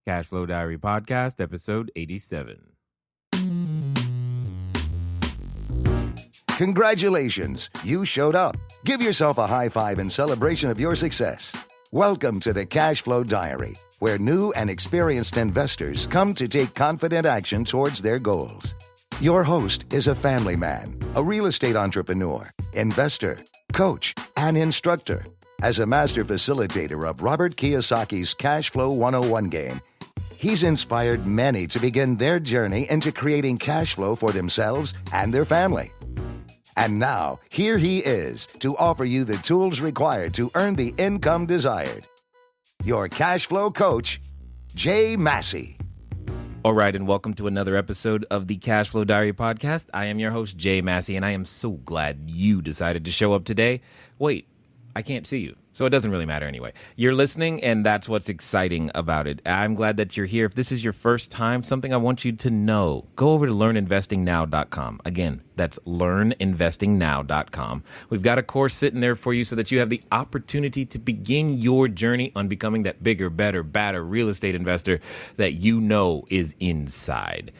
Cashflow Diary Podcast, episode 87. Congratulations, you showed up. Give yourself a high five in celebration of your success. Welcome to the Cashflow Diary, where new and experienced investors come to take confident action towards their goals. Your host is a family man, a real estate entrepreneur, investor, coach, and instructor. As a master facilitator of Robert Kiyosaki's Cashflow 101 game, he's inspired many to begin their journey into creating cash flow for themselves and their family. And now, here he is to offer you the tools required to earn the income desired. Your cash flow coach, Jay Massey. All right, and welcome to another episode of the Cashflow Diary Podcast. I am your host, Jay Massey, and I am so glad you decided to show up today. Wait, I can't see you, so it doesn't really matter anyway. You're listening, and that's what's exciting about it. I'm glad that you're here. If this is your first time, something I want you to know, go over to learninvestingnow.com. Again, that's learninvestingnow.com. We've got a course sitting there for you so that you have the opportunity to begin your journey on becoming that bigger, better, badder real estate investor that you know is inside.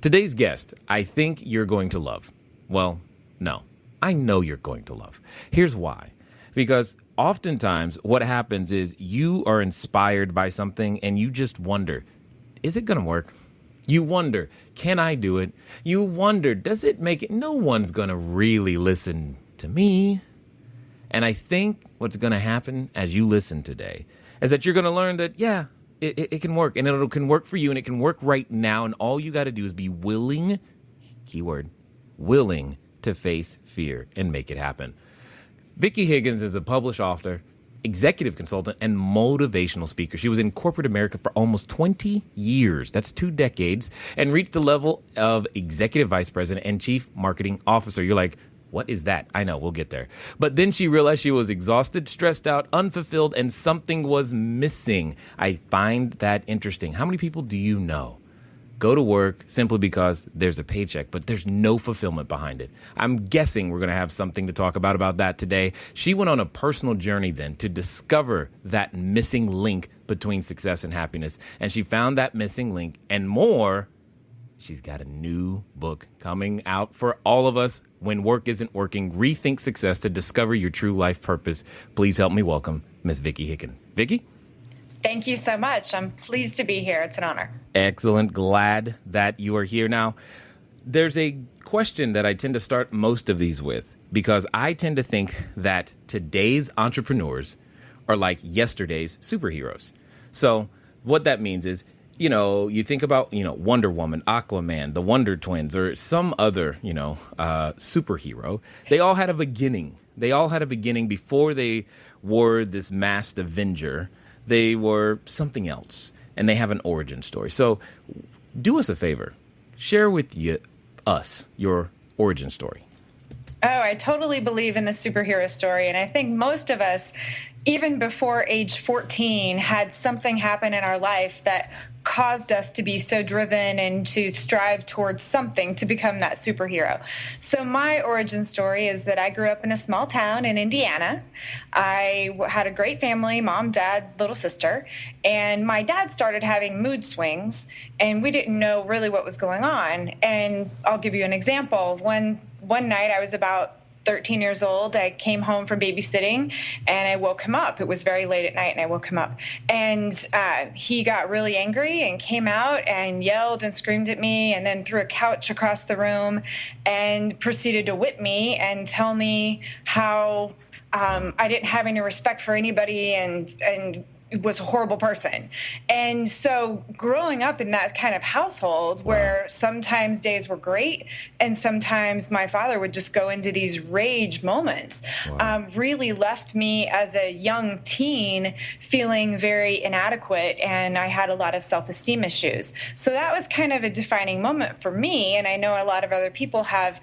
Today's guest, I think you're going to love. Well, no, I know you're going to love. Here's why. Because oftentimes what happens is you are inspired by something and you just wonder, is it going to work? You wonder, can I do it? You wonder, does it make it? No one's going to really listen to me. And I think what's going to happen as you listen today is that you're going to learn that, yeah, it can work, and it can work for you, and it can work right now. And all you got to do is be willing, keyword, willing to face fear and make it happen. Vicki Higgins is a published author, executive consultant, and motivational speaker. She was in corporate America for almost 20 years. That's 2 decades, and reached the level of executive vice president and chief marketing officer. You're like, what is that? I know, we'll get there. But then she realized she was exhausted, stressed out, unfulfilled, and something was missing. I find that interesting. How many people do you know go to work simply because there's a paycheck, but there's no fulfillment behind it? I'm guessing we're going to have something to talk about that today. She went on a personal journey then to discover that missing link between success and happiness. And she found that missing link and more. She's got a new book coming out for all of us. When Work Isn't Working, Rethink Success to Discover Your True Life Purpose. Please help me welcome Miss Vicki Higgins. Vicki? Thank you so much. I'm pleased to be here. It's an honor. Excellent. Glad that you are here. Now, there's a question that I tend to start most of these with, because I tend to think that today's entrepreneurs are like yesterday's superheroes. So what that means is, you think about, Wonder Woman, Aquaman, the Wonder Twins, or some other, superhero. They all had a beginning. They all had a beginning before they were this masked Avenger. They were something else, and they have an origin story. So do us a favor. Share with us your origin story. Oh, I totally believe in the superhero story. And I think most of us, even before age 14, had something happen in our life that caused us to be so driven and to strive towards something to become that superhero. So my origin story is that I grew up in a small town in Indiana. I had a great family, mom, dad, little sister, and my dad started having mood swings, and we didn't know really what was going on. And I'll give you an example. One night I was about 13 years old. I came home from babysitting and I woke him up. It was very late at night and I woke him up. And he got really angry and came out and yelled and screamed at me and then threw a couch across the room and proceeded to whip me and tell me how I didn't have any respect for anybody and was a horrible person. And so growing up in that kind of household where sometimes days were great and sometimes my father would just go into these rage moments, really left me as a young teen feeling very inadequate, and I had a lot of self-esteem issues. So that was kind of a defining moment for me, and I know a lot of other people have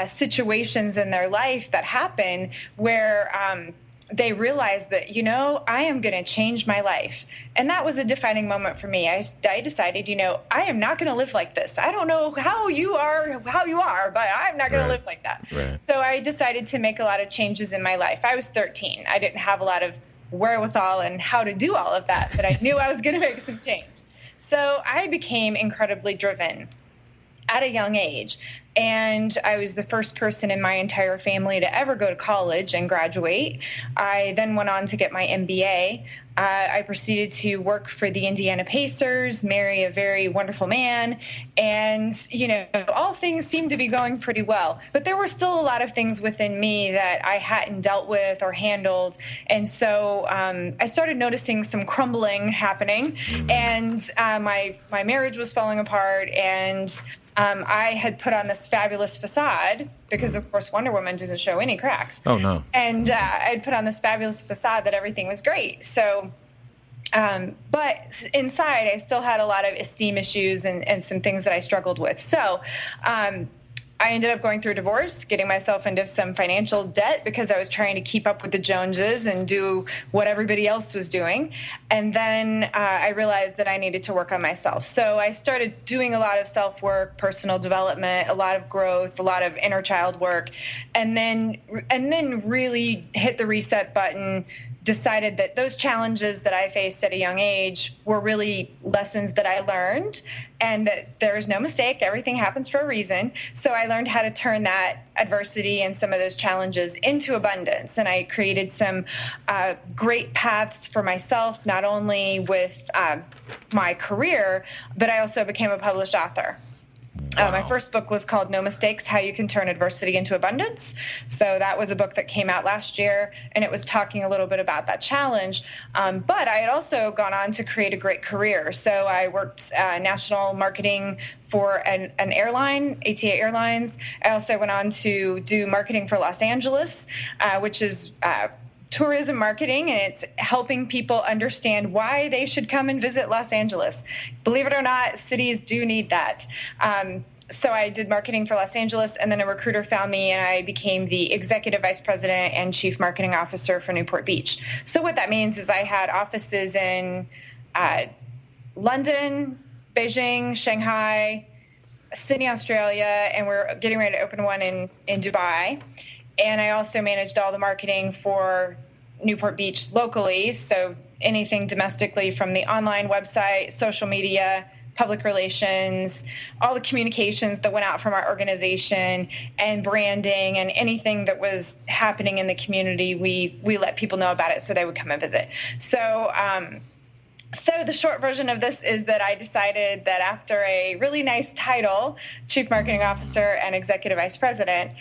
situations in their life that happen where they realized that, I am going to change my life. And that was a defining moment for me. I decided, I am not going to live like this. I don't know how you are, but I'm not going to live like that. Right. So I decided to make a lot of changes in my life. I was 13. I didn't have a lot of wherewithal and how to do all of that, but I knew I was going to make some change. So I became incredibly driven at a young age. And I was the first person in my entire family to ever go to college and graduate. I then went on to get my MBA. I proceeded to work for the Indiana Pacers, marry a very wonderful man, and, all things seemed to be going pretty well. But there were still a lot of things within me that I hadn't dealt with or handled. And so I started noticing some crumbling happening, and my marriage was falling apart, and I had put on this fabulous facade because, of course, Wonder Woman doesn't show any cracks. Oh, no. And I'd put on this fabulous facade that everything was great. So, but inside, I still had a lot of esteem issues and some things that I struggled with. So, I ended up going through a divorce, getting myself into some financial debt because I was trying to keep up with the Joneses and do what everybody else was doing. And then I realized that I needed to work on myself. So I started doing a lot of self-work, personal development, a lot of growth, a lot of inner child work, and then really hit the reset button, decided that those challenges that I faced at a young age were really lessons that I learned, and that there is no mistake. Everything happens for a reason. So I learned how to turn that adversity and some of those challenges into abundance. And I created some great paths for myself, not only with my career, but I also became a published author. Wow. My first book was called No Mistakes, How You Can Turn Adversity into Abundance. So that was a book that came out last year, and it was talking a little bit about that challenge. But I had also gone on to create a great career. So I worked national marketing for an airline, ATA Airlines. I also went on to do marketing for Los Angeles, which is tourism marketing, and it's helping people understand why they should come and visit Los Angeles. Believe it or not, cities do need that. So I did marketing for Los Angeles, and then a recruiter found me, and I became the executive vice president and chief marketing officer for Newport Beach. So what that means is I had offices in London, Beijing, Shanghai, Sydney, Australia, and we're getting ready to open one in Dubai. And I also managed all the marketing for Newport Beach locally, so anything domestically from the online website, social media, public relations, all the communications that went out from our organization, and branding, and anything that was happening in the community, we let people know about it so they would come and visit. So the short version of this is that I decided that after a really nice title, Chief Marketing Officer and Executive Vice President,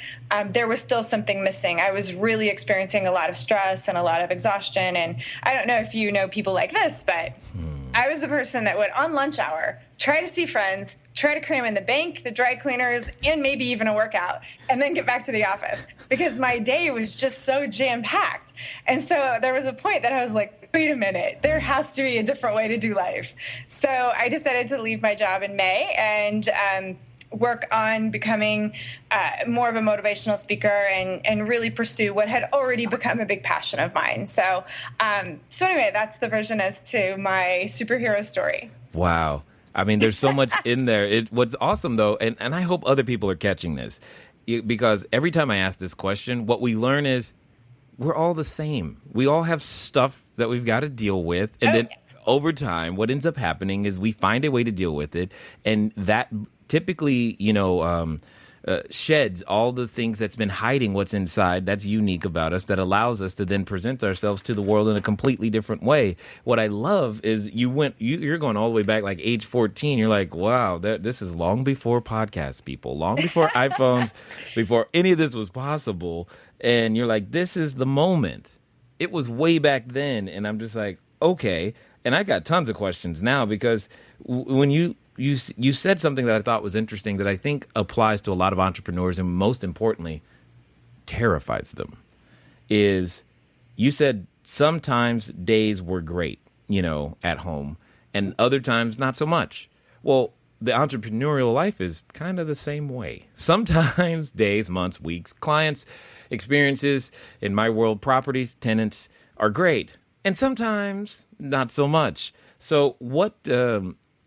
there was still something missing. I was really experiencing a lot of stress and a lot of exhaustion. And I don't know if you know people like this, but I was the person that would, on lunch hour, try to see friends, try to cram in the bank, the dry cleaners, and maybe even a workout, and then get back to the office because my day was just so jam-packed. And so there was a point that I was like, wait a minute, there has to be a different way to do life. So I decided to leave my job in May and work on becoming more of a motivational speaker and really pursue what had already become a big passion of mine. So anyway, that's the version as to my superhero story. Wow. I mean, there's so much in there. What's awesome, though, and I hope other people are catching this, because every time I ask this question, what we learn is we're all the same. We all have stuff that we've got to deal with. And then over time, what ends up happening is we find a way to deal with it. And that typically, sheds all the things that's been hiding what's inside that's unique about us, that allows us to then present ourselves to the world in a completely different way. What I love is you're going all the way back, like age 14. You're like, wow, this is long before podcasts, people, long before iPhones, before any of this was possible. And you're like, this is the moment. It was way back then. And I'm just like, okay. And I got tons of questions now because when you said something that I thought was interesting that I think applies to a lot of entrepreneurs and most importantly, terrifies them, is you said sometimes days were great, at home, and other times not so much. Well, the entrepreneurial life is kind of the same way. Sometimes days, months, weeks, clients, experiences, in my world, properties, tenants are great. And sometimes not so much. So what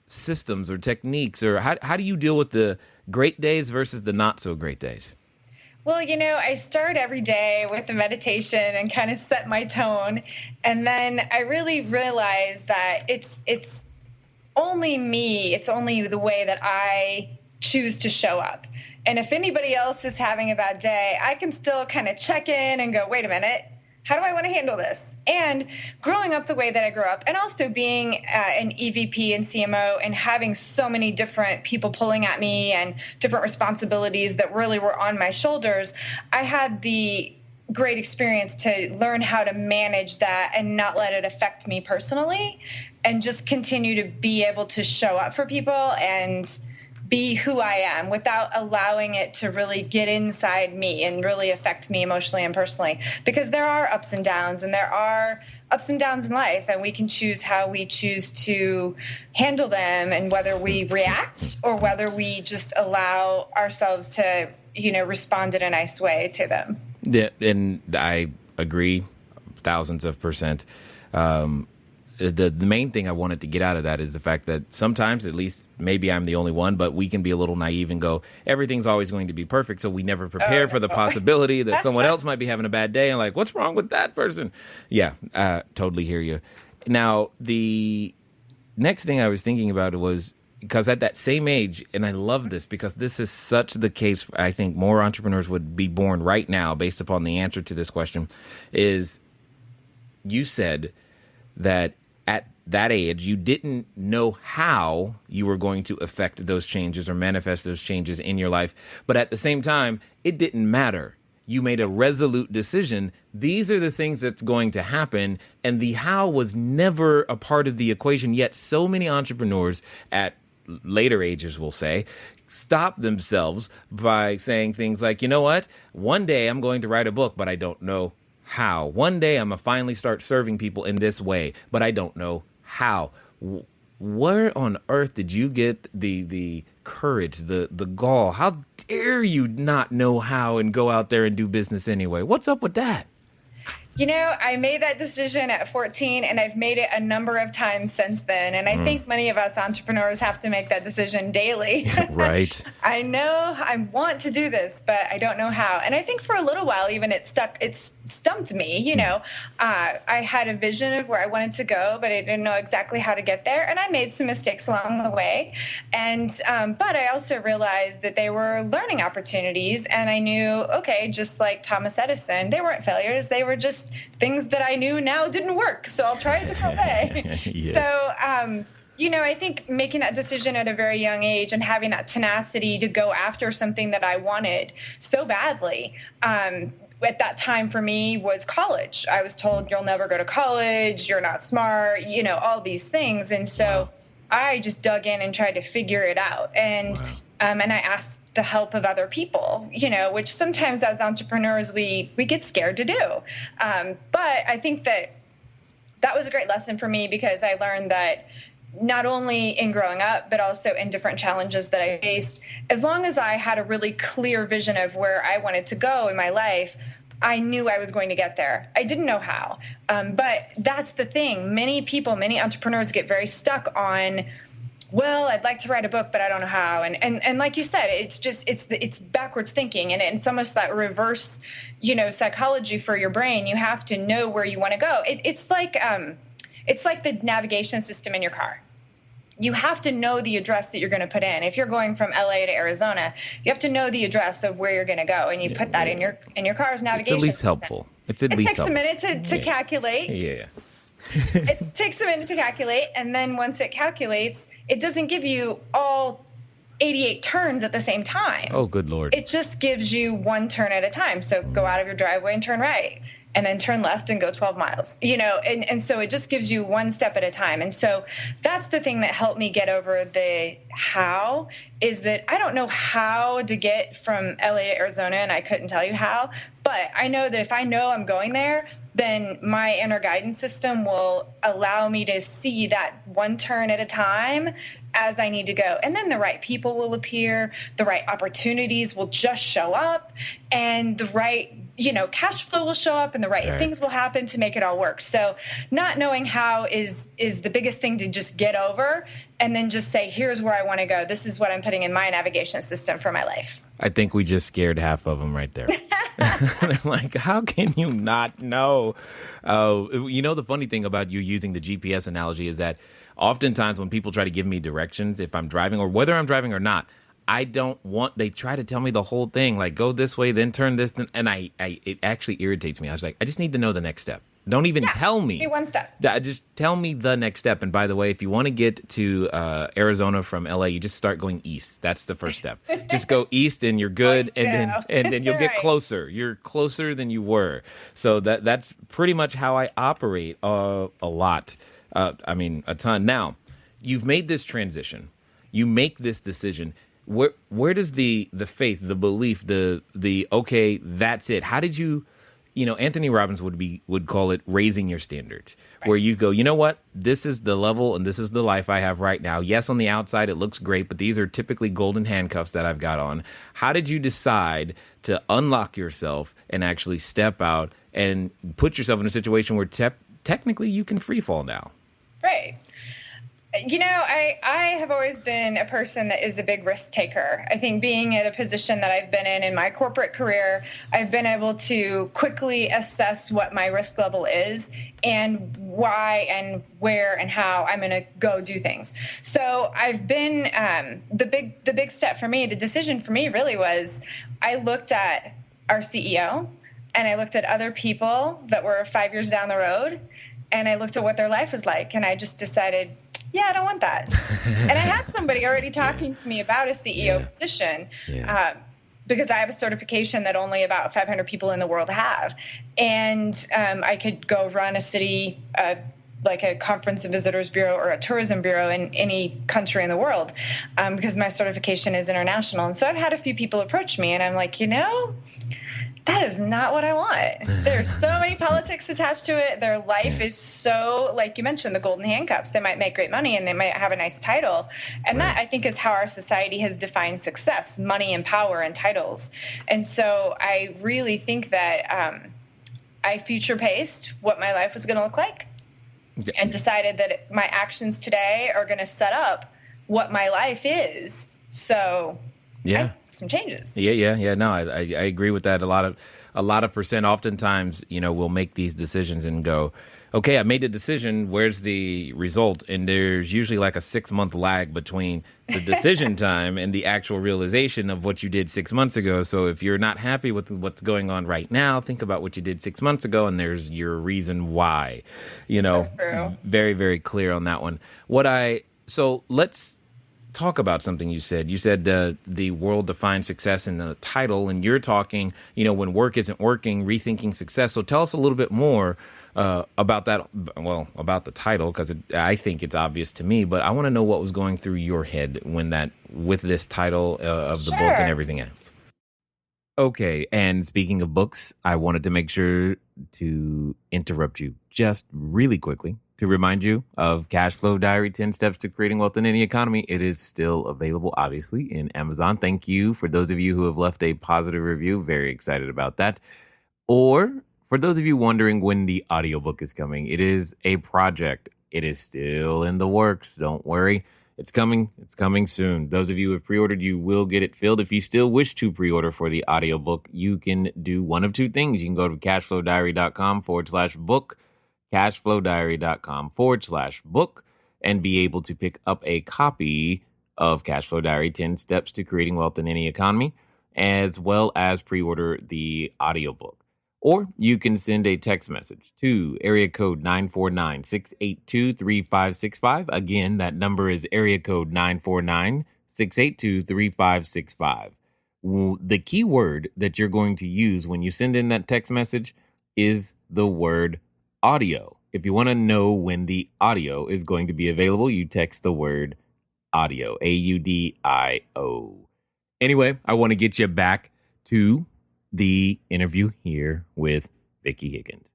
systems or techniques, or how do you deal with the great days versus the not so great days? Well, I start every day with a meditation and kind of set my tone. And then I really realize that it's only only me. It's only the way that I choose to show up. And if anybody else is having a bad day, I can still kind of check in and go, wait a minute, how do I want to handle this? And growing up the way that I grew up, and also being an EVP and CMO and having so many different people pulling at me and different responsibilities that really were on my shoulders, I had the great experience to learn how to manage that and not let it affect me personally, and just continue to be able to show up for people and be who I am without allowing it to really get inside me and really affect me emotionally and personally. Because there are ups and downs, and there are ups and downs in life, and we can choose how we choose to handle them, and whether we react or whether we just allow ourselves to, respond in a nice way to them. Yeah, and I agree thousands of percent. The main thing I wanted to get out of that is the fact that sometimes, at least maybe I'm the only one, but we can be a little naive and go, everything's always going to be perfect. So we never prepare for the possibility that someone else might be having a bad day and like, what's wrong with that person? Yeah, totally hear you. Now, the next thing I was thinking about was, because at that same age, and I love this because this is such the case, I think more entrepreneurs would be born right now based upon the answer to this question, is you said that at that age, you didn't know how you were going to affect those changes or manifest those changes in your life. But at the same time, it didn't matter. You made a resolute decision. These are the things that's going to happen. And the how was never a part of the equation. Yet so many entrepreneurs at later ages, will say, stop themselves by saying things like, you know what? One day I'm going to write a book, but I don't know how. One day I'm going to finally start serving people in this way, but I don't know how. Where on earth did you get the courage, the gall? How dare you not know how and go out there and do business anyway? What's up with that? I made that decision at 14, and I've made it a number of times since then. And I think many of us entrepreneurs have to make that decision daily. Right. I know I want to do this, but I don't know how. And I think for a little while, even it stumped me. I had a vision of where I wanted to go, but I didn't know exactly how to get there. And I made some mistakes along the way. And, but I also realized that they were learning opportunities. And I knew, okay, just like Thomas Edison, they weren't failures. They were just things that I knew now didn't work. So I'll try a different way. Yes. So, I think making that decision at a very young age and having that tenacity to go after something that I wanted so badly, at that time for me was college. I was told, you'll never go to college, you're not smart, all these things. And so I just dug in and tried to figure it out. And and I asked the help of other people, which sometimes as entrepreneurs, we get scared to do. But I think that was a great lesson for me, because I learned that not only in growing up, but also in different challenges that I faced, as long as I had a really clear vision of where I wanted to go in my life, I knew I was going to get there. I didn't know how. But that's the thing. Many entrepreneurs get very stuck on, well, I'd like to write a book, but I don't know how. And like you said, it's backwards thinking, and it's almost that reverse, psychology for your brain. You have to know where you want to go. It's like the navigation system in your car. You have to know the address that you're going to put in. If you're going from LA to Arizona, you have to know the address of where you're going to go, and you put that in your car's navigation. It's at least system. helpful. It takes a minute to calculate. Yeah. It takes a minute to calculate, and then once it calculates, it doesn't give you all 88 turns at the same time. Oh, good Lord. It just gives you one turn at a time. So go out of your driveway and turn right, and then turn left and go 12 miles, and so it just gives you one step at a time. And so that's the thing that helped me get over the how, is that I don't know how to get from LA to Arizona, and I couldn't tell you how, but I know that if I know I'm going there, then my inner guidance system will allow me to see that one turn at a time as I need to go. And then the right people will appear, the right opportunities will just show up, and the right, cash flow will show up, and the right things will happen to make it all work. So not knowing how is the biggest thing to just get over, and then just say, here's where I want to go. This is what I'm putting in my navigation system for my life. I think we just scared half of them right there. They're like, how can you not know? The funny thing about you using the GPS analogy is that oftentimes when people try to give me directions, if I'm driving or whether I'm driving or not, they try to tell me the whole thing, like go this way, then turn this, and it actually irritates me. I was like, I just need to know the next step. Don't even tell me. Be one step. Just tell me the next step. And by the way, if you want to get to Arizona from LA, you just start going east. That's the first step. Just go east and you're good. And then you'll get closer. You're closer than you were. So that's pretty much how I operate a lot. A ton. Now, you've made this transition. You make this decision. Where does the faith, the belief, the okay, that's it? How did you? Anthony Robbins would call it raising your standards, where you go, you know what? This is the level and this is the life I have right now. Yes, on the outside, it looks great, but these are typically golden handcuffs that I've got on. How did you decide to unlock yourself and actually step out and put yourself in a situation where technically you can free fall now? Right. I have always been a person that is a big risk taker. I think being at a position that I've been in my corporate career, I've been able to quickly assess what my risk level is and why and where and how I'm going to go do things. So I've been the big step for me, the decision for me really was I looked at our CEO and I looked at other people that were 5 years down the road and I looked at what their life was like and I just decided, I don't want that. And I had somebody already talking to me about a CEO position because I have a certification that only about 500 people in the world have. And I could go run a city like a conference and visitors bureau or a tourism bureau in any country in the world because my certification is international. And so I've had a few people approach me and I'm like, that is not what I want. There's so many politics attached to it. Their life is so, like you mentioned, the golden handcuffs. They might make great money and they might have a nice title. And that, I think, is how our society has defined success, money and power and titles. And so I really think that I future-paced what my life was going to look like and decided that my actions today are going to set up what my life is. So some changes. No, I agree with that. A lot of percent. Oftentimes, we'll make these decisions and go, okay, I made the decision. Where's the result? And there's usually like a 6-month lag between the decision time and the actual realization of what you did 6 months ago. So if you're not happy with what's going on right now, think about what you did 6 months ago, and there's your reason why. So true. Very, very clear on that one. So let's talk about something you said. You said the world defines success in the title, and you're talking, when work isn't working, rethinking success. So tell us a little bit more about that. Well, about the title, because I think it's obvious to me, but I want to know what was going through your head with this title of the book and everything else. Okay, and speaking of books, I wanted to make sure to interrupt you just really quickly to remind you of Cash Flow Diary, 10 Steps to Creating Wealth in Any Economy. It is still available, obviously, in Amazon. Thank you for those of you who have left a positive review. Very excited about that. Or for those of you wondering when the audiobook is coming, it is a project. It is still in the works. Don't worry. It's coming. It's coming soon. Those of you who have pre-ordered, you will get it filled. If you still wish to pre-order for the audiobook, you can do one of two things. You can go to cashflowdiary.com/book, cashflowdiary.com/book, and be able to pick up a copy of Cashflow Diary, 10 Steps to Creating Wealth in Any Economy, as well as pre-order the audiobook. Or you can send a text message to area code 949-682-3565. Again, that number is area code 949-682-3565. The key word that you're going to use when you send in that text message is the word audio. If you want to know when the audio is going to be available, you text the word audio, AUDIO. Anyway, I want to get you back to the interview here with Vicki Higgins.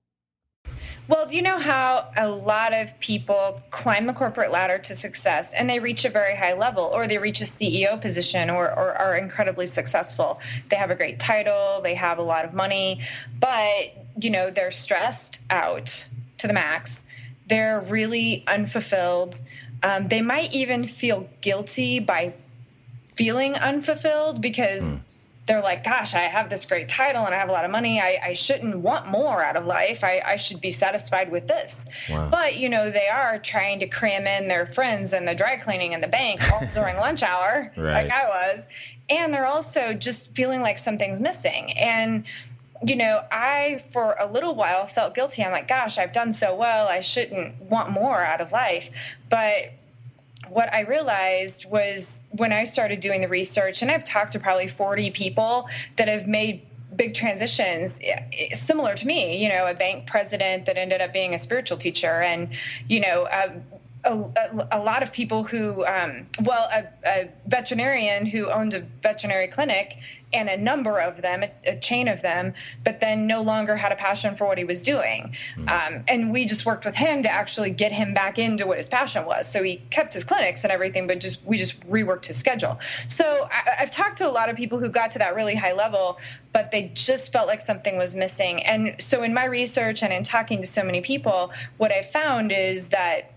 Well, do you know how a lot of people climb the corporate ladder to success and they reach a very high level, or they reach a CEO position, or are incredibly successful? They have a great title, they have a lot of money, but, they're stressed out to the max. They're really unfulfilled. They might even feel guilty by feeling unfulfilled because they're like, gosh, I have this great title and I have a lot of money. I shouldn't want more out of life. I should be satisfied with this. Wow. But, they are trying to cram in their friends and the dry cleaning and the bank all during lunch hour, Right. like I was. And they're also just feeling like something's missing. And, I, for a little while, felt guilty. I'm like, gosh, I've done so well. I shouldn't want more out of life. But what I realized was when I started doing the research, and I've talked to probably 40 people that have made big transitions similar to me, a bank president that ended up being a spiritual teacher, and, a lot of people who, a veterinarian who owns a veterinary clinic, and a number of them, a chain of them, but then no longer had a passion for what he was doing. And we just worked with him to actually get him back into what his passion was. So he kept his clinics and everything, but we just reworked his schedule. So I've talked to a lot of people who got to that really high level, but they just felt like something was missing. And so in my research and in talking to so many people, what I found is that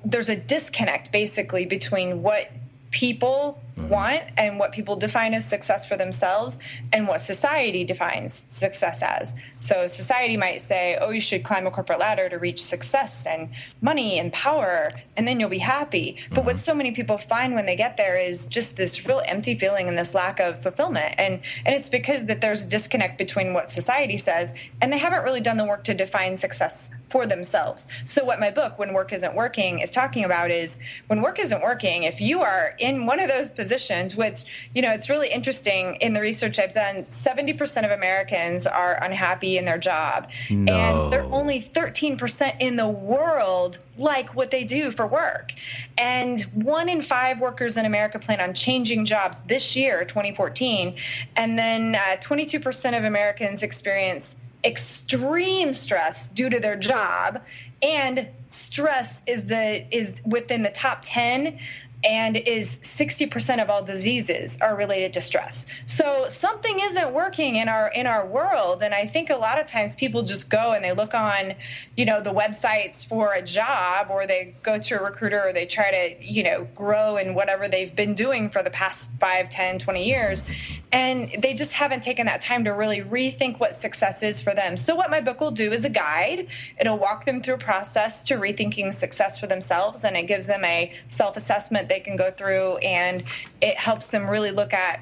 there's a disconnect basically between what people want and what people define as success for themselves and what society defines success as. So society might say, oh, you should climb a corporate ladder to reach success and money and power, and then you'll be happy. But what so many people find when they get there is just this real empty feeling and this lack of fulfillment. And it's because that there's a disconnect between what society says, and they haven't really done the work to define success for themselves. So what my book, When Work Isn't Working, is talking about is when work isn't working, if you are in one of those positions, which, it's really interesting in the research I've done, 70% of Americans are unhappy in their job. No. And they're only 13% in the world like what they do for work. And 1 in 5 workers in America plan on changing jobs this year, 2014. And then 22% of Americans experience extreme stress due to their job, and stress is within the top 10 and is 60% of all diseases are related to stress. So something isn't working in our world. And I think a lot of times people just go and they look on, the websites for a job, or they go to a recruiter, or they try to, grow in whatever they've been doing for the past 5, 10, 20 years. And they just haven't taken that time to really rethink what success is for them. So what my book will do is a guide. It'll walk them through a process to rethinking success for themselves, and it gives them a self-assessment they can go through, and it helps them really look at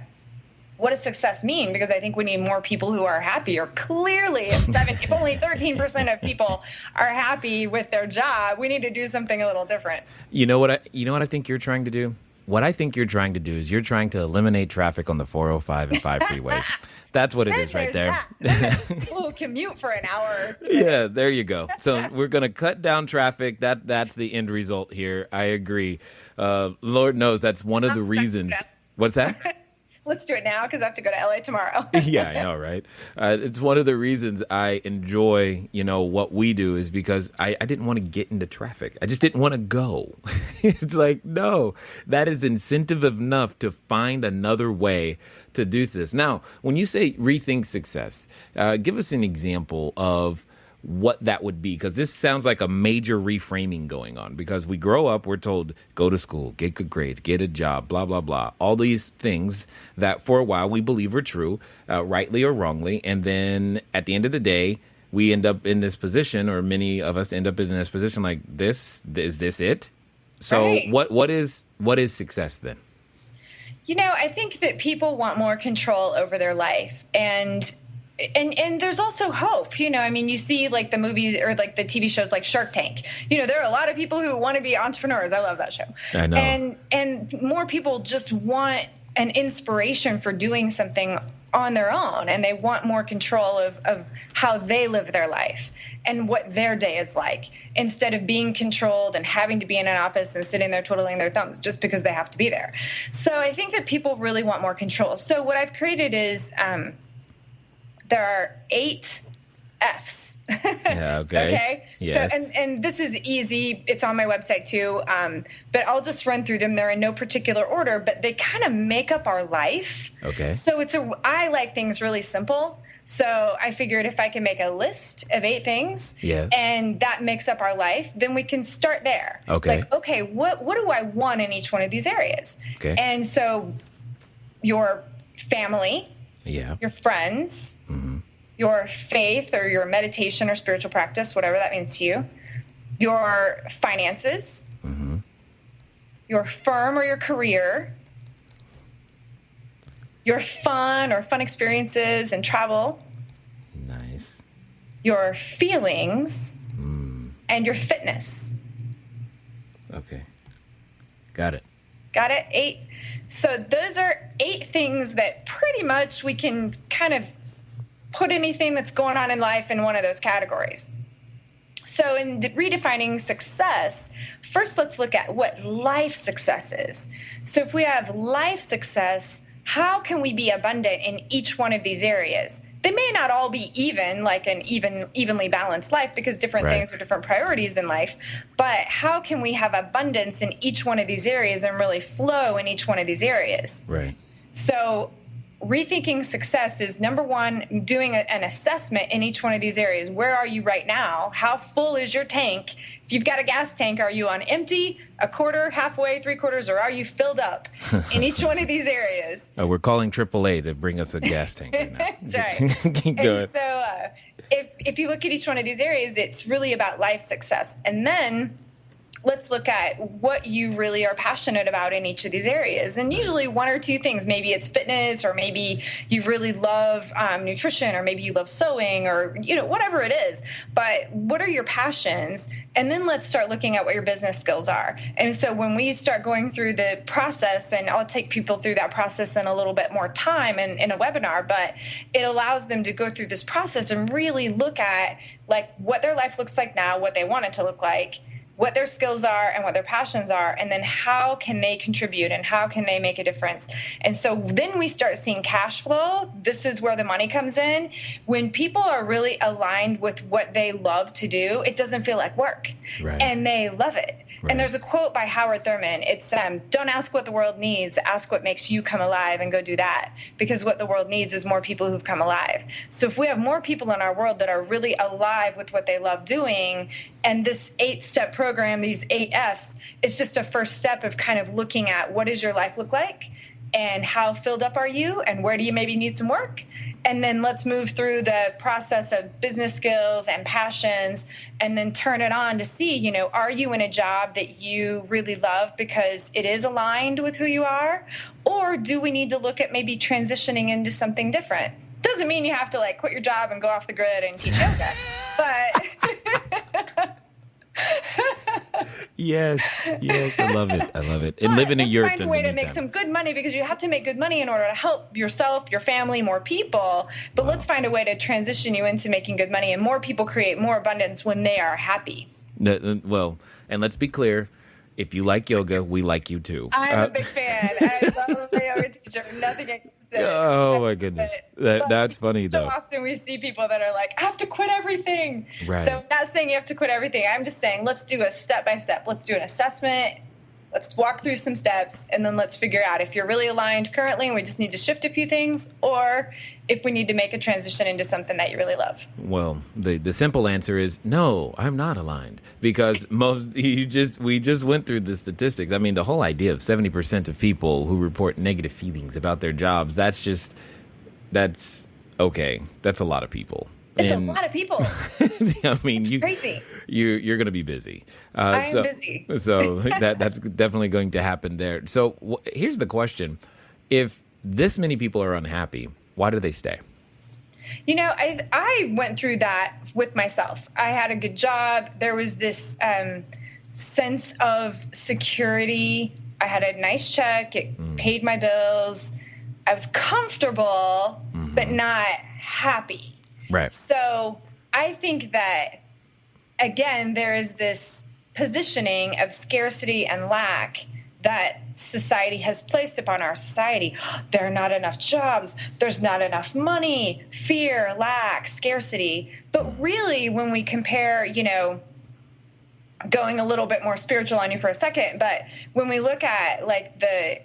what does success mean? Because I think we need more people who are happier. Clearly, if only 13% of people are happy with their job, we need to do something a little different. You know what I think you're trying to do? What I think you're trying to do is you're trying to eliminate traffic on the 405 and 5 freeways. That's what it is right there. A little commute for an hour. Yeah, there you go. So we're going to cut down traffic. That's the end result here. I agree. Lord knows that's one of the reasons. What's that? Let's do it now because I have to go to LA tomorrow. Yeah, I know, right? It's one of the reasons I enjoy, what we do is because I didn't want to get into traffic. I just didn't want to go. It's like, no, that is incentive enough to find another way to do this. Now, when you say rethink success, give us an example of what that would be, because this sounds like a major reframing going on, because we grow up, we're told, go to school, get good grades, get a job, blah, blah, blah. All these things that for a while we believe are true, rightly or wrongly. And then at the end of the day, we end up in this position, or many of us end up in this position like this. Is this it? So right. What is success then? I think that people want more control over their life, and there's also hope. You see like the movies or like the TV shows like Shark Tank. There are a lot of people who want to be entrepreneurs. I love that show. I know. And more people just want an inspiration for doing something on their own, and they want more control of how they live their life and what their day is like, instead of being controlled and having to be in an office and sitting there twiddling their thumbs just because they have to be there. So I think that people really want more control. So what I've created is there are 8 F's. Yeah, okay. Okay. Yes. So, and this is easy. It's on my website too. But I'll just run through them. They're in no particular order, but they kind of make up our life. Okay. So I like things really simple. So I figured if I can make a list of 8 things and that makes up our life, then we can start there. Okay. Like, okay, what do I want in each one of these areas? Okay. And so your family, your friends, your faith or your meditation or spiritual practice, whatever that means to you, your finances, your firm or your career, your fun or fun experiences and travel, nice, your feelings, and your fitness. Okay. Got it. 8. So those are 8 things that pretty much we can kind of put anything that's going on in life in one of those categories. So in redefining success, first let's look at what life success is. So if we have life success, how can we be abundant in each one of these areas? They may not all be even, like an evenly balanced life, because different things are different priorities in life. But how can we have abundance in each one of these areas and really flow in each one of these areas? Right. So rethinking success is, number one, doing an assessment in each one of these areas. Where are you right now? How full is your tank? If you've got a gas tank, are you on empty, a quarter, halfway, 3/4, or are you filled up in each one of these areas? We're calling AAA to bring us a gas tank right now. That's right. And so if you look at each one of these areas, it's really about life success. And then let's look at what you really are passionate about in each of these areas. And usually 1 or 2 things. Maybe it's fitness, or maybe you really love nutrition, or maybe you love sewing, or, whatever it is. But what are your passions? And then let's start looking at what your business skills are. And so when we start going through the process, and I'll take people through that process in a little bit more time in a webinar, but it allows them to go through this process and really look at like what their life looks like now, what they want it to look like, what their skills are and what their passions are, and then how can they contribute and how can they make a difference. And so then we start seeing cash flow. This is where the money comes in. When people are really aligned with what they love to do, it doesn't feel like work, and they love it. And there's a quote by Howard Thurman. It's, don't ask what the world needs, ask what makes you come alive, and go do that. Because what the world needs is more people who've come alive. So if we have more people in our world that are really alive with what they love doing, and this 8-step program, these 8 F's, it's just a first step of kind of looking at what does your life look like, and how filled up are you, and where do you maybe need some work? And then let's move through the process of business skills and passions, and then turn it on to see, are you in a job that you really love because it is aligned with who you are? Or do we need to look at maybe transitioning into something different? Doesn't mean you have to quit your job and go off the grid and teach yoga, but... Yes, I love it. And live in a yurt. Let's find a way to make some good money, because you have to make good money in order to help yourself, your family, more people. But let's find a way to transition you into making good money, and more people create more abundance when they are happy. Well, and let's be clear. If you like yoga, we like you too. I'm a big fan. I love my yoga teacher. Nothing I can say. Oh my goodness, that's funny though. So often we see people that are like, I have to quit everything. Right. So I'm not saying you have to quit everything. I'm just saying let's do a step-by-step. Let's do an assessment. Let's walk through some steps, and then let's figure out if you're really aligned currently and we just need to shift a few things, or if we need to make a transition into something that you really love. Well, the simple answer is no, I'm not aligned, because we just went through the statistics. I mean, the whole idea of 70% of people who report negative feelings about their jobs, that's okay. That's a lot of people. It's a lot of people. I mean, it's crazy. You're going to be busy. I am busy. So that's definitely going to happen there. So here's the question: if this many people are unhappy, why do they stay? I went through that with myself. I had a good job. There was this sense of security. I had a nice check. It paid my bills. I was comfortable, but not happy. Right. So I think that, again, there is this positioning of scarcity and lack that society has placed upon our society. There are not enough jobs. There's not enough money, fear, lack, scarcity. But really, when we compare, going a little bit more spiritual on you for a second, but when we look at the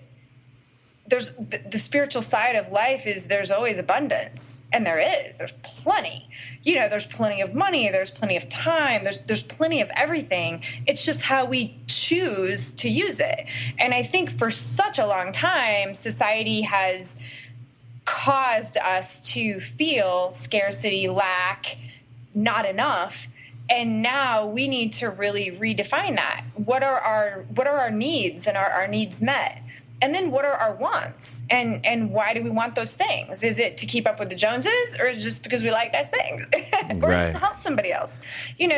there's the spiritual side of life is there's always abundance, and there's plenty. There's plenty of money, there's plenty of time, there's plenty of everything. It's just how we choose to use it. And I think for such a long time, society has caused us to feel scarcity, lack, not enough. And now we need to really redefine that. What are our needs, and are our needs met? And then what are our wants? And why do we want those things? Is it to keep up with the Joneses, or just because we like nice things? Or is it to help somebody else?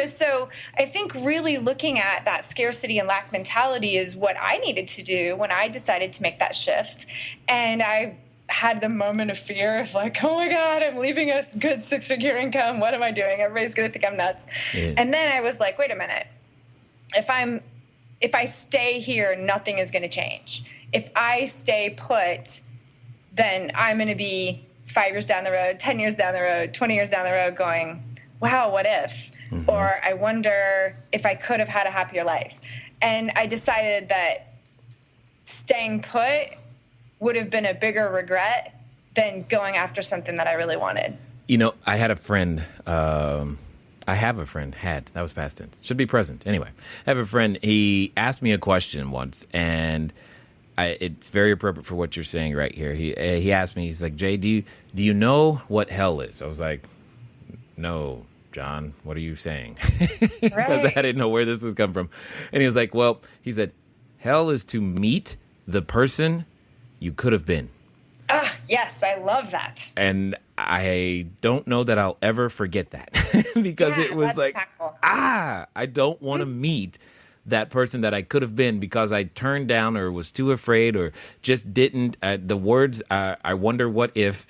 So I think really looking at that scarcity and lack mentality is what I needed to do when I decided to make that shift. And I had the moment of fear of like, oh my God, I'm leaving a good 6-figure income. What am I doing? Everybody's going to think I'm nuts. Yeah. And then I was like, wait a minute. If I stay here, nothing is going to change. If I stay put, then I'm going to be 5 years down the road, 10 years down the road, 20 years down the road going, wow, what if? Mm-hmm. Or I wonder if I could have had a happier life. And I decided that staying put would have been a bigger regret than going after something that I really wanted. I had a friend, that was past tense, should be present. Anyway, I have a friend, he asked me a question once, and it's very appropriate for what you're saying right here. He asked me, he's like, Jay, do you know what hell is? I was like, no, John, what are you saying? Because I didn't know where this was coming from. And he was like, well, he said, hell is to meet the person you could have been. Yes, I love that. And I don't know that I'll ever forget that because it was like, impactful. I don't want to meet that person that I could have been because I turned down or was too afraid or just didn't. The words, I wonder what if,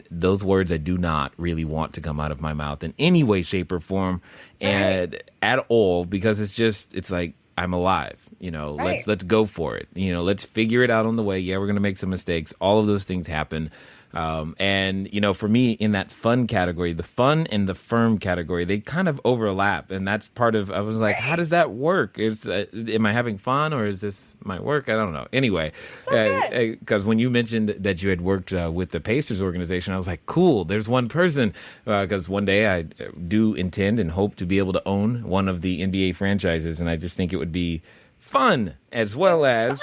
those words I do not really want to come out of my mouth in any way, shape, or form, and at all, because it's like, I'm alive. Let's go for it. Let's figure it out on the way. Yeah, we're going to make some mistakes. All of those things happen. And for me, in that fun category, the fun and the firm category, they kind of overlap. And that's part of, I was like, how does that work? Am I having fun, or is this my work? I don't know. Anyway, because when you mentioned that you had worked with the Pacers organization, I was like, cool, there's one person. Because one day I do intend and hope to be able to own one of the NBA franchises. And I just think it would be fun as well as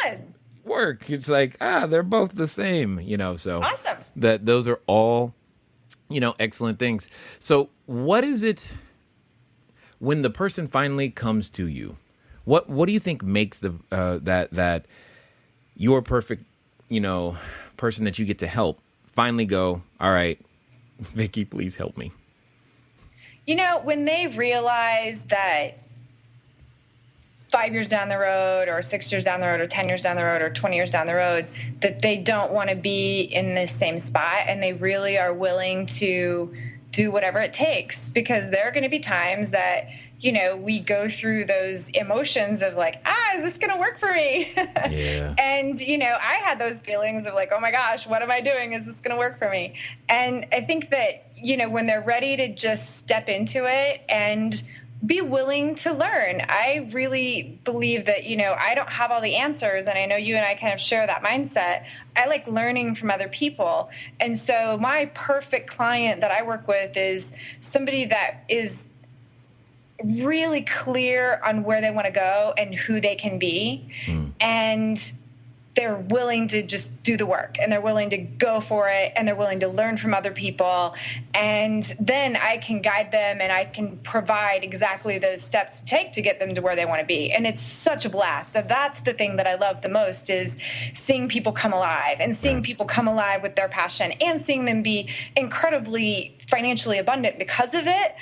work. It's like, they're both the same, so awesome. Those are all, excellent things. So what is it when the person finally comes to you? What do you think makes the that your perfect, person that you get to help finally go, all right, Vicki, please help me? When they realize that 5 years down the road, or 6 years down the road, or 10 years down the road, or 20 years down the road, that they don't want to be in the same spot, and they really are willing to do whatever it takes. Because there are going to be times that, we go through those emotions of like, is this going to work for me? Yeah. And, I had those feelings of like, oh my gosh, what am I doing? Is this going to work for me? And I think that, when they're ready to just step into it and be willing to learn. I really believe that, I don't have all the answers, and I know you and I kind of share that mindset. I like learning from other people. And so my perfect client that I work with is somebody that is really clear on where they want to go and who they can be. And they're willing to just do the work, and they're willing to go for it, and they're willing to learn from other people. And then I can guide them, and I can provide exactly those steps to take to get them to where they want to be. And it's such a blast. So that's the thing that I love the most, is seeing people come alive, and seeing people come alive with their passion, and seeing them be incredibly financially abundant because of it.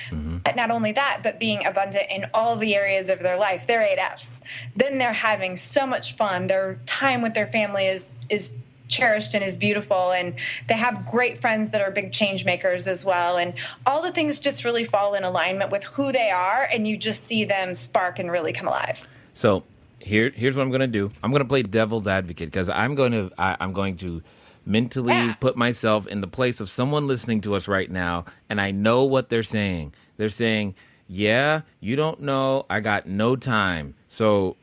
But not only that, but being abundant in all the areas of their life. They're 8Fs. Then they're having so much fun. Their time with their family is cherished and is beautiful. And they have great friends that are big change makers as well. And all the things just really fall in alignment with who they are. And you just see them spark and really come alive. So here's what I'm going to do. I'm going to play devil's advocate, because I'm going to mentally put myself in the place of someone listening to us right now, and I know what they're saying. They're saying, yeah, you don't know, I got no time. So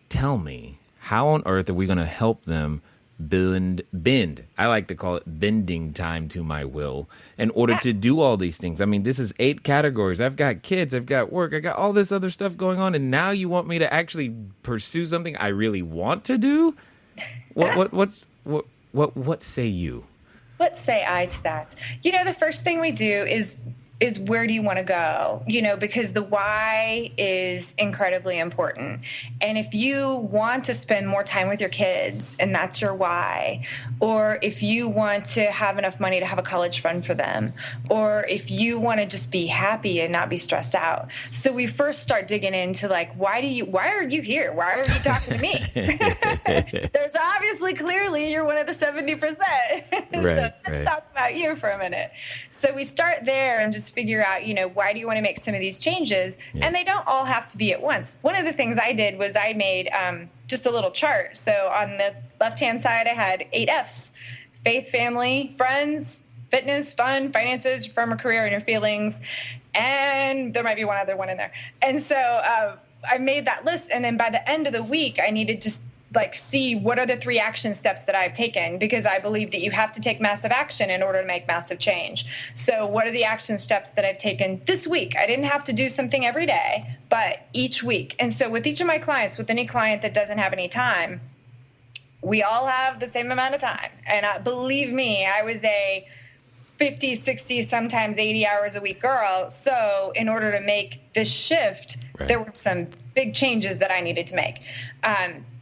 tell me, how on earth are we going to help them bend. I like to call it bending time to my will in order to do all these things. I mean, this is 8 categories. I've got kids, I've got work, I got all this other stuff going on. And now you want me to actually pursue something I really want to do? What say you? What say I to that? The first thing we do is where do you want to go? Because the why is incredibly important. And if you want to spend more time with your kids and that's your why, or if you want to have enough money to have a college fund for them, or if you want to just be happy and not be stressed out. So we first start digging into why are you here? Why are you talking to me? There's obviously clearly you're one of the 70%. So let's talk about you for a minute. So we start there and just figure out, why do you want to make some of these changes? Yeah. And they don't all have to be at once. One of the things I did was I made just a little chart. So on the left-hand side, I had 8 Fs: faith, family, friends, fitness, fun, finances, from a career, and your feelings. And there might be one other one in there. And so I made that list. And then by the end of the week, I needed to see what are the 3 action steps that I've taken, because I believe that you have to take massive action in order to make massive change. So what are the action steps that I've taken this week? I didn't have to do something every day, but each week. And so with each of my clients, with any client that doesn't have any time, we all have the same amount of time. And believe me, I was a 50, 60, sometimes 80 hours a week girl. So in order to make this shift, there were some big changes that I needed to make.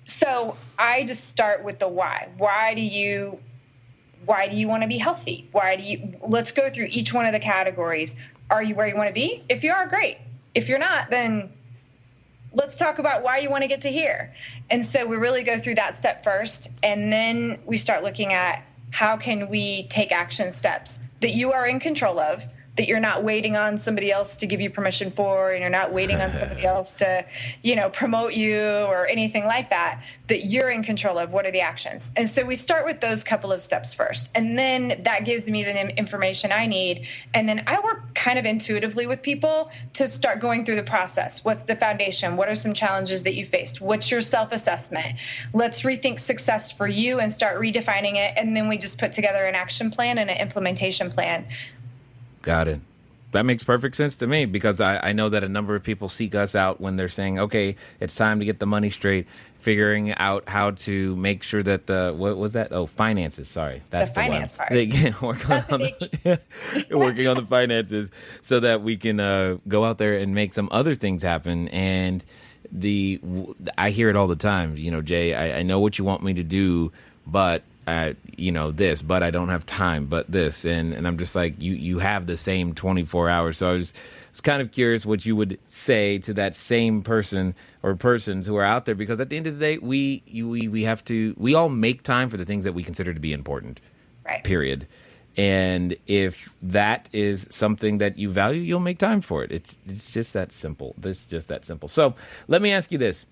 So I just start with the why. Why do you want to be healthy? Let's go through each one of the categories. Are you where you want to be? If you are, great. If you're not, then let's talk about why you want to get to here. And so we really go through that step first. And then we start looking at how can we take action steps that you are in control of, that you're not waiting on somebody else to give you permission for, and you're not waiting on somebody else to, promote you or anything like that, that you're in control of. What are the actions? And so we start with those couple of steps first. And then that gives me the information I need. And then I work kind of intuitively with people to start going through the process. What's the foundation? What are some challenges that you faced? What's your self-assessment? Let's rethink success for you and start redefining it. And then we just put together an action plan and an implementation plan. Got it. That makes perfect sense to me, because I know that a number of people seek us out when they're saying, okay, it's time to get the money straight, figuring out how to make sure that what was that? Oh, finances. Sorry. That's the finance part. They can work working on the finances so that we can go out there and make some other things happen. And I hear it all the time, Jay, I know what you want me to do, but this, but I don't have time, but this. And I'm just like, you have the same 24 hours. So I was kind of curious what you would say to that same person or persons who are out there, because at the end of the day, we all make time for the things that we consider to be important, right? Period. And if that is something that you value, you'll make time for it. It's just that simple. It's just that simple. So let me ask you this.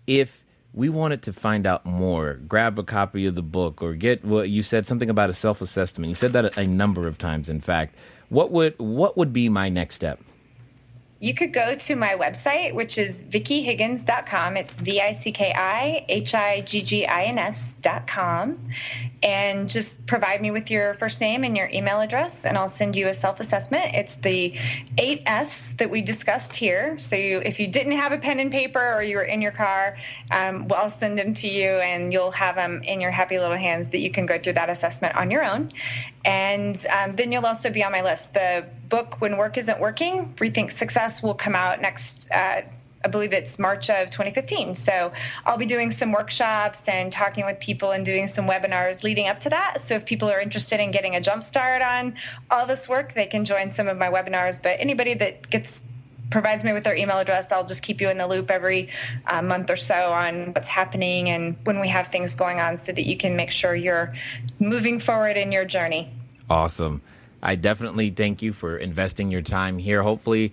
If we wanted to find out more, grab a copy of the book, or get what you said, something about a self-assessment. You said that a number of times, in fact. What would be my next step? You could go to my website, which is VickiHiggins.com. It's VickiHiggins.com. And just provide me with your first name and your email address, and I'll send you a self-assessment. It's the 8 Fs that we discussed here. So if you didn't have a pen and paper, or you were in your car, I'll send them to you, and you'll have them in your happy little hands that you can go through that assessment on your own. And then you'll also be on my list. The book, When Work Isn't Working, Rethink Success, will come out next, I believe it's March of 2015. So I'll be doing some workshops and talking with people and doing some webinars leading up to that. So if people are interested in getting a jump start on all this work, they can join some of my webinars. But anybody that provides me with their email address, I'll just keep you in the loop every month or so on what's happening and when we have things going on, so that you can make sure you're moving forward in your journey. Awesome. I definitely thank you for investing your time here. Hopefully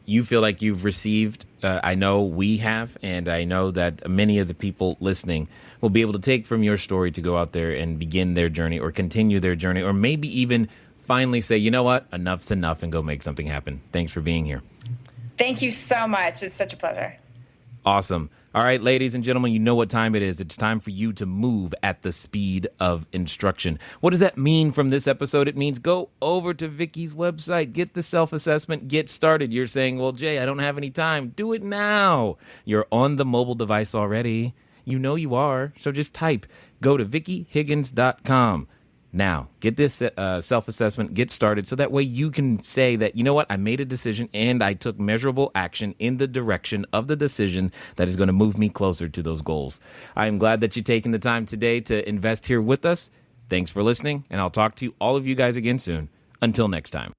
you feel like you've received, I know we have, and I know that many of the people listening will be able to take from your story to go out there and begin their journey, or continue their journey, or maybe even finally say, you know what, enough's enough, and go make something happen. Thanks for being here. Thank you so much. It's such a pleasure. Awesome. All right, ladies and gentlemen, you know what time it is. It's time for you to move at the speed of instruction. What does that mean from this episode? It means go over to Vicki's website, get the self-assessment, get started. You're saying, well, Jay, I don't have any time. Do it now. You're on the mobile device already. You know you are. So just type, go to VickiHiggins.com. Now, get this self-assessment, get started, so that way you can say that, you know what, I made a decision and I took measurable action in the direction of the decision that is going to move me closer to those goals. I am glad that you're taking the time today to invest here with us. Thanks for listening, and I'll talk to all of you guys again soon. Until next time.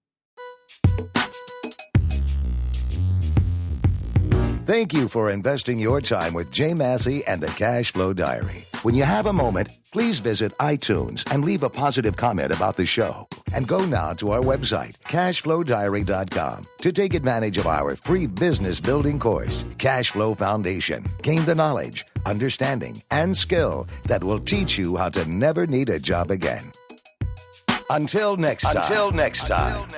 Thank you for investing your time with Jay Massey and the Cash Flow Diary. When you have a moment, please visit iTunes and leave a positive comment about the show. And go now to our website, cashflowdiary.com, to take advantage of our free business building course, Cash Flow Foundation. Gain the knowledge, understanding, and skill that will teach you how to never need a job again. Until next time.